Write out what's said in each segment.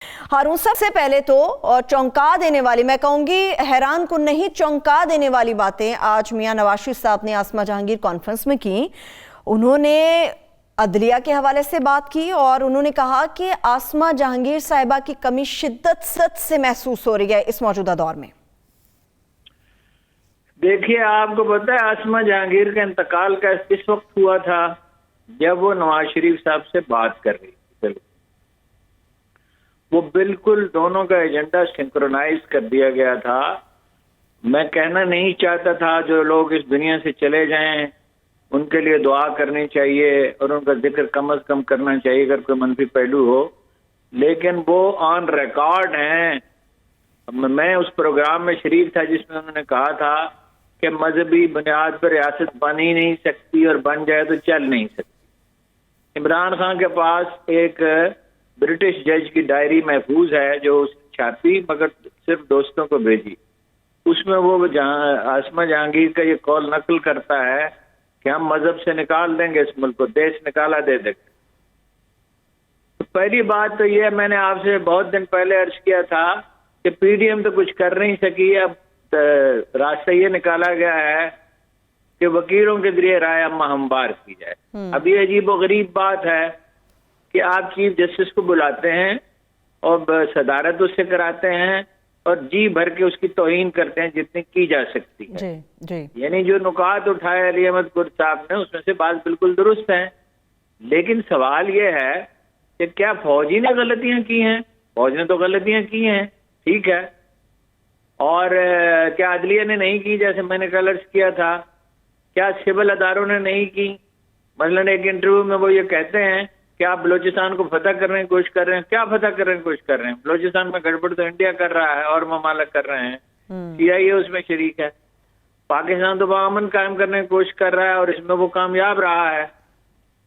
ہارون صاحب، سے پہلے تو چونکا دینے والی، میں کہوں گی حیران کن نہیں، چونکا دینے والی باتیں آج میاں نواز شریف صاحب نے آسمہ جہانگیر کانفرنس میں کی۔ انہوں نے عدلیہ کے حوالے سے بات کی اور انہوں نے کہا کہ آسمہ جہانگیر صاحبہ کی کمی شدت سے محسوس ہو رہی ہے اس موجودہ دور میں۔ دیکھیے، آپ کو پتہ ہے آسمہ جہانگیر کا انتقال کا اس وقت ہوا تھا جب وہ نواز شریف صاحب سے بات کر رہی تھی۔ وہ بالکل دونوں کا ایجنڈا سنکرونائز کر دیا گیا تھا۔ میں کہنا نہیں چاہتا تھا جو لوگ اس دنیا سے چلے جائیں ان کے لیے دعا کرنی چاہیے اور ان کا ذکر کم از کم کرنا چاہیے اگر کوئی منفی پہلو ہو، لیکن وہ آن ریکارڈ ہیں۔ میں اس پروگرام میں شریک تھا جس میں انہوں نے کہا تھا کہ مذہبی بنیاد پر ریاست بن ہی نہیں سکتی اور بن جائے تو چل نہیں سکتی۔ عمران خان کے پاس ایک برٹش جج کی ڈائری محفوظ ہے جو اس نے چھاپی مگر صرف دوستوں کو بھیجی۔ اس میں وہ آسمہ جہانگیر کا یہ قول نقل کرتا ہے کہ ہم مذہب سے نکال دیں گے اس ملک کو، دیش نکالا دے دیں گے۔ پہلی بات تو یہ میں نے آپ سے بہت دن پہلے عرض کیا تھا کہ پی ڈی ایم تو کچھ کر نہیں سکی، اب راستہ یہ نکالا گیا ہے کہ وکیلوں کے ذریعے رائے ہموار کی جائے۔ اب یہ عجیب و غریب بات ہے کہ آپ چیف جسٹس کو بلاتے ہیں اور صدارت اس سے کراتے ہیں اور جی بھر کے اس کی توہین کرتے ہیں جتنی کی جا سکتی ہے۔ یعنی جو نکات اٹھائے علی احمد گرد صاحب نے اس میں سے بات بالکل درست ہیں، لیکن سوال یہ ہے کہ کیا فوجی نے غلطیاں کی ہیں؟ فوج نے تو غلطیاں کی ہیں، ٹھیک ہے، اور کیا عدلیہ نے نہیں کی جیسے میں نے کل عرض کیا تھا؟ کیا سول اداروں نے نہیں کی؟ مثلاً ایک انٹرویو میں وہ یہ کہتے ہیں کہ آپ بلوچستان کو فتح کرنے کی کوشش کر رہے ہیں۔ کیا فتح کرنے کی کوشش کر رہے ہیں؟ بلوچستان میں گڑبڑ تو انڈیا کر رہا ہے اور ممالک کر رہے ہیں، سی آئی اے اس میں شریک ہے۔ پاکستان تو امن قائم کرنے کی کوشش کر رہا ہے اور اس میں وہ کامیاب رہا ہے۔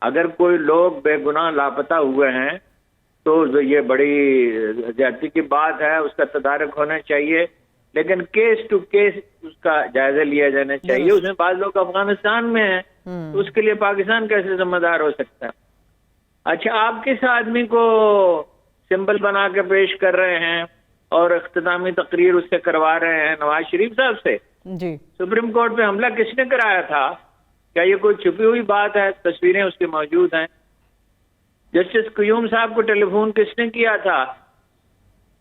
اگر کوئی لوگ بے گناہ لاپتہ ہوئے ہیں تو یہ بڑی زیادتی کی بات ہے، اس کا تدارک ہونا چاہیے، لیکن کیس ٹو کیس اس کا جائزہ لیا جانا چاہیے۔ اس میں بعض لوگ افغانستان میں ہیں تو اس کے لیے پاکستان کیسے ذمہ دار ہو سکتا ہے؟ اچھا، آپ کس آدمی کو سمبل بنا کے پیش کر رہے ہیں اور اختتامی تقریر اس سے کروا رہے ہیں؟ نواز شریف صاحب سے۔ جی، سپریم کورٹ پہ حملہ کس نے کرایا تھا؟ کیا یہ کوئی چھپی ہوئی بات ہے؟ تصویریں اس کی موجود ہیں۔ جسٹس قیوم صاحب کو ٹیلی فون کس نے کیا تھا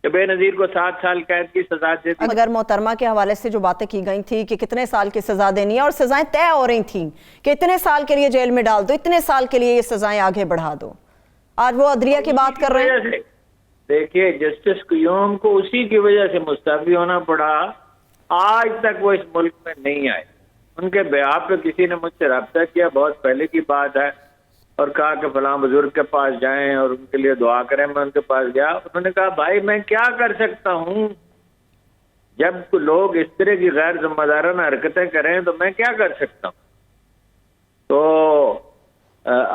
کہ بے نظیر کو 7 سال قید کی سزا دے دی؟ اگر محترمہ کے حوالے سے جو باتیں کی گئی تھی کہ کتنے سال کی سزا دینی ہے اور سزائیں طے ہو رہی تھیں کہ اتنے سال کے لیے جیل میں ڈال دو، اتنے سال کے لیے یہ سزائیں آگے بڑھا دو، آج وہ عدلیہ کی بات کر رہے ہیں۔ دیکھیے، جسٹس قیوم کو اسی کی وجہ سے مستعفی ہونا پڑا، آج تک وہ اس ملک میں نہیں آئے۔ ان کے بیان پہ کسی نے مجھ سے رابطہ کیا، بہت پہلے کی بات ہے، اور کہا کہ فلاں بزرگ کے پاس جائیں اور ان کے لیے دعا کریں۔ میں ان کے پاس گیا، انہوں نے کہا بھائی میں کیا کر سکتا ہوں، جب لوگ اس طرح کی غیر ذمہ دارانہ حرکتیں کریں تو میں کیا کر سکتا ہوں؟ تو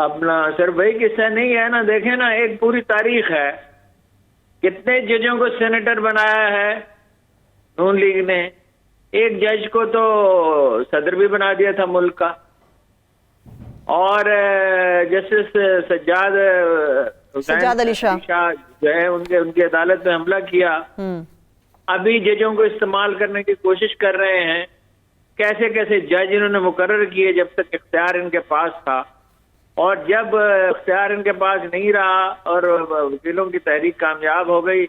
اپنا صرف وہی قصہ نہیں ہے نا، دیکھیں نا، ایک پوری تاریخ ہے، کتنے ججوں کو سینیٹر بنایا ہے نون لیگ نے، ایک جج کو تو صدر بھی بنا دیا تھا ملک کا، اور جسٹس سجاد علی شاہ جو ہے ان کی عدالت میں حملہ کیا۔ ابھی ججوں کو استعمال کرنے کی کوشش کر رہے ہیں، کیسے کیسے جج انہوں نے مقرر کیے جب تک اختیار ان کے پاس تھا، اور جب اختیار ان کے پاس نہیں رہا اور وکیلوں کی تحریک کامیاب ہو گئی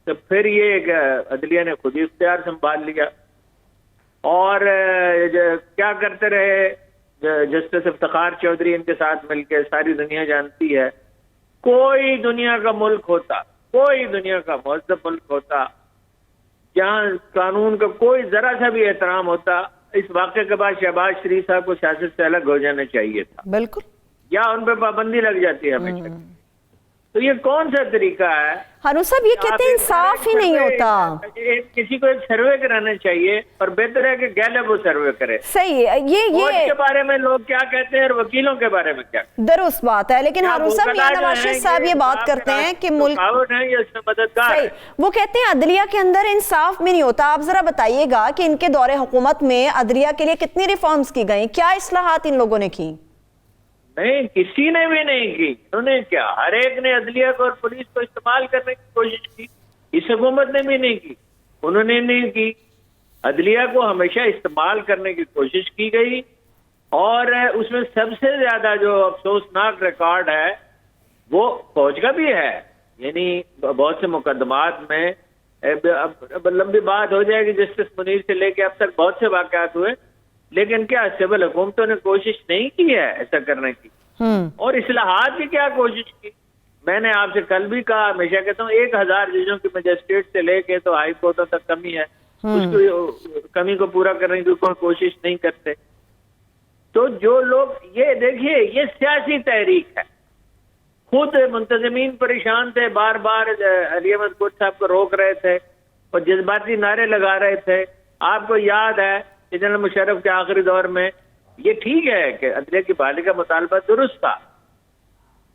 تو پھر یہ عدلیہ نے خود ہی اختیار سنبھال لیا۔ اور کیا کرتے رہے جسٹس افتخار چودھری ان کے ساتھ مل کے، ساری دنیا جانتی ہے، کوئی دنیا کا ملک ہوتا، کوئی دنیا کا مہذب ملک ہوتا جہاں قانون کا کوئی ذرا سا بھی احترام ہوتا، اس واقعے کے بعد شہباز شریف صاحب کو سیاست سے الگ ہو جانا چاہیے تھا، بالکل، یا ان پہ پابندی لگ جاتی ہے ہمیشہ۔ تو یہ کون سا طریقہ ہے؟ ہارون صاحب یہ کہتے ہیں انصاف ہی نہیں ہوتا۔ کسی کو ایک سروے کرانا چاہیے اور بہتر ہے کہ گیلب وہ سروے کرے۔ صحیح ہے، یہ کے بارے میں لوگ کیا کہتے ہیں اور وکیلوں کے بارے میں کیا؟ درست بات ہے، لیکن ہارون صاحب میاں نواز شریف صاحب یہ بات کرتے ہیں کہ ملک مددگار، وہ کہتے ہیں عدلیہ کے اندر انصاف میں نہیں ہوتا۔ آپ ذرا بتائیے گا کہ ان کے دور حکومت میں عدلیہ کے لیے کتنی ریفارمز کی گئیں، کیا اصلاحات ان لوگوں نے کی؟ نہیں، کسی نے بھی نہیں کی. انہوں نے کیا، ہر ایک نے عدلیہ کو اور پولیس کو استعمال کرنے کی کوشش کی. اس حکومت نے بھی نہیں کی، انہوں نے نہیں کی. عدلیہ کو ہمیشہ استعمال کرنے کی کوشش کی گئی، اور اس میں سب سے زیادہ جو افسوسناک ریکارڈ ہے وہ فوج کا بھی ہے. یعنی بہت سے مقدمات میں اب لمبی بات ہو جائے گی، جسٹس منیر سے لے کے اب تک بہت سے واقعات ہوئے، لیکن کیا سول حکومتوں نے کوشش نہیں کی ہے ایسا کرنے کی؟ اور اصلاحات کی کیا کوشش کی؟ میں نے آپ سے کل بھی کہا، ہمیشہ کہتا ہوں 1000 ججوں کی مجسٹریٹ سے لے کے تو ہائی کورٹوں تک کمی ہے، اس کو کمی کو پورا کرنے کی کوئی کوشش نہیں کرتے. تو جو لوگ، یہ دیکھیے، یہ سیاسی تحریک ہے. خود منتظمین پریشان تھے، بار بار علی احمد کوٹ صاحب کو روک رہے تھے اور جذباتی نعرے لگا رہے تھے. آپ کو یاد ہے کہ جنرل مشرف کے آخری دور میں یہ ٹھیک ہے کہ عدلیہ کی بحالی کا مطالبہ درست تھا،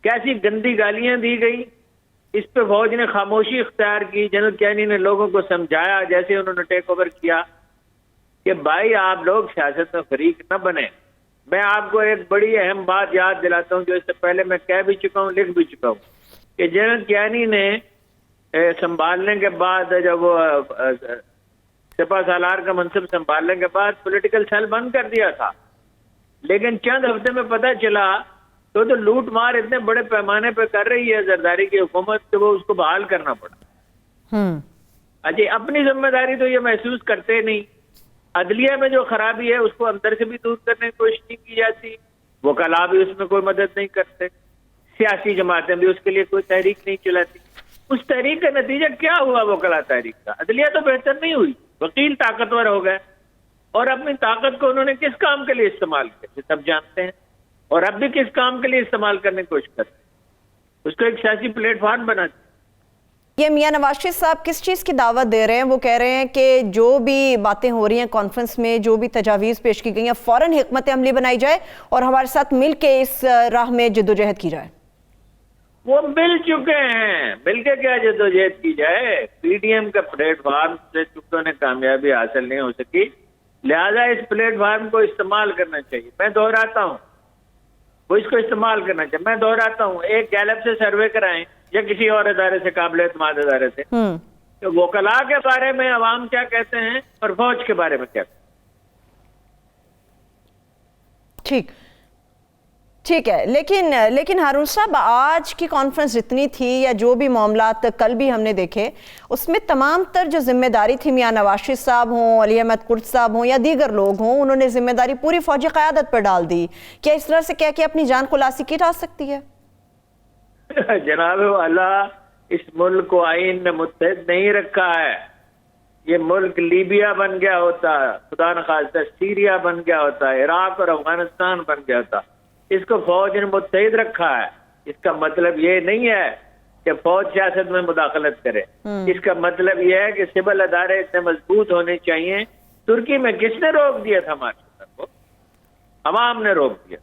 کیسی گندی گالیاں دی گئی، اس پہ فوج نے خاموشی اختیار کی. جنرل کینی نے لوگوں کو سمجھایا جیسے انہوں نے ٹیک اوور کیا کہ بھائی آپ لوگ سیاست میں فریق نہ بنے. میں آپ کو ایک بڑی اہم بات یاد دلاتا ہوں جو اس سے پہلے میں کہہ بھی چکا ہوں، لکھ بھی چکا ہوں، کہ جنرل کیانی نے سنبھالنے کے بعد، جب وہ سپہ سالار کا منصب سنبھالنے کے بعد پولیٹیکل سیل بند کر دیا تھا، لیکن چند ہفتے میں پتہ چلا تو لوٹ مار اتنے بڑے پیمانے پہ کر رہی ہے زرداری کی حکومت کہ وہ اس کو بحال کرنا پڑا. اجی اپنی ذمہ داری تو یہ محسوس کرتے نہیں. عدلیہ میں جو خرابی ہے اس کو اندر سے بھی دور کرنے کی کوشش نہیں کی جاتی، وکلاء بھی اس میں کوئی مدد نہیں کرتے، سیاسی جماعتیں بھی اس کے لیے کوئی تحریک نہیں چلاتی. اس تحریک کا نتیجہ کیا ہوا؟ وکلاء تحریک کا. عدلیہ تو بہتر نہیں ہوئی، وکیل طاقتور ہو گئے، اور اپنی طاقت کو انہوں نے کس کام کے لیے استعمال کیا سب جانتے ہیں، اور اب بھی کس کام کے لیے استعمال کرنے کی کوشش کرتے ہیں، اس کو ایک سیاسی پلیٹ فارم بنا دیا. یہ میاں نواز شریف صاحب کس چیز کی دعوت دے رہے ہیں؟ وہ کہہ رہے ہیں کہ جو بھی باتیں ہو رہی ہیں کانفرنس میں، جو بھی تجاویز پیش کی گئی ہیں، فوراً حکمت عملی بنائی جائے اور ہمارے ساتھ مل کے اس راہ میں جدوجہد کی جائے. وہ مل چکے ہیں، مل کے کیا جدوجہد کی جائے؟ پی ڈی ایم کا پلیٹ فارم سے چونکہ انہیں کامیابی حاصل نہیں ہو سکی، لہذا اس پلیٹ فارم کو استعمال کرنا چاہیے. میں دہراتا ہوں، وہ اس کو استعمال کرنا چاہیے. میں دہراتا ہوں، ایک گیلپ سے سروے کرائیں یا کسی اور ادارے سے، قابل اعتماد ادارے سے، کہ وکلاء کے بارے میں عوام کیا کہتے ہیں اور فوج کے بارے میں کیا کہتے ہیں. ٹھیک ہے. لیکن ہارون صاحب، آج کی کانفرنس جتنی تھی یا جو بھی معاملات کل بھی ہم نے دیکھے، اس میں تمام تر جو ذمہ داری تھی، میاں نواز شریف صاحب ہوں، علی احمد کرد صاحب ہوں یا دیگر لوگ ہوں، انہوں نے ذمہ داری پوری فوجی قیادت پر ڈال دی. کیا اس طرح سے کہہ کے اپنی جان خلاصی کی جا سکتی ہے؟ جناب اللہ، اس ملک کو آئین نے متحد نہیں رکھا ہے. یہ ملک لیبیا بن گیا ہوتا، خدا نخواستہ سیریا بن گیا ہوتا، عراق اور افغانستان بن گیا ہوتا. اس کو فوج نے متحد رکھا ہے. اس کا مطلب یہ نہیں ہے کہ فوج سیاست میں مداخلت کرے. اس کا مطلب یہ ہے کہ سول ادارے اتنے مضبوط ہونے چاہیے. ترکی میں کس نے روک دیا تھا مارشل کو؟ عوام نے روک دیا.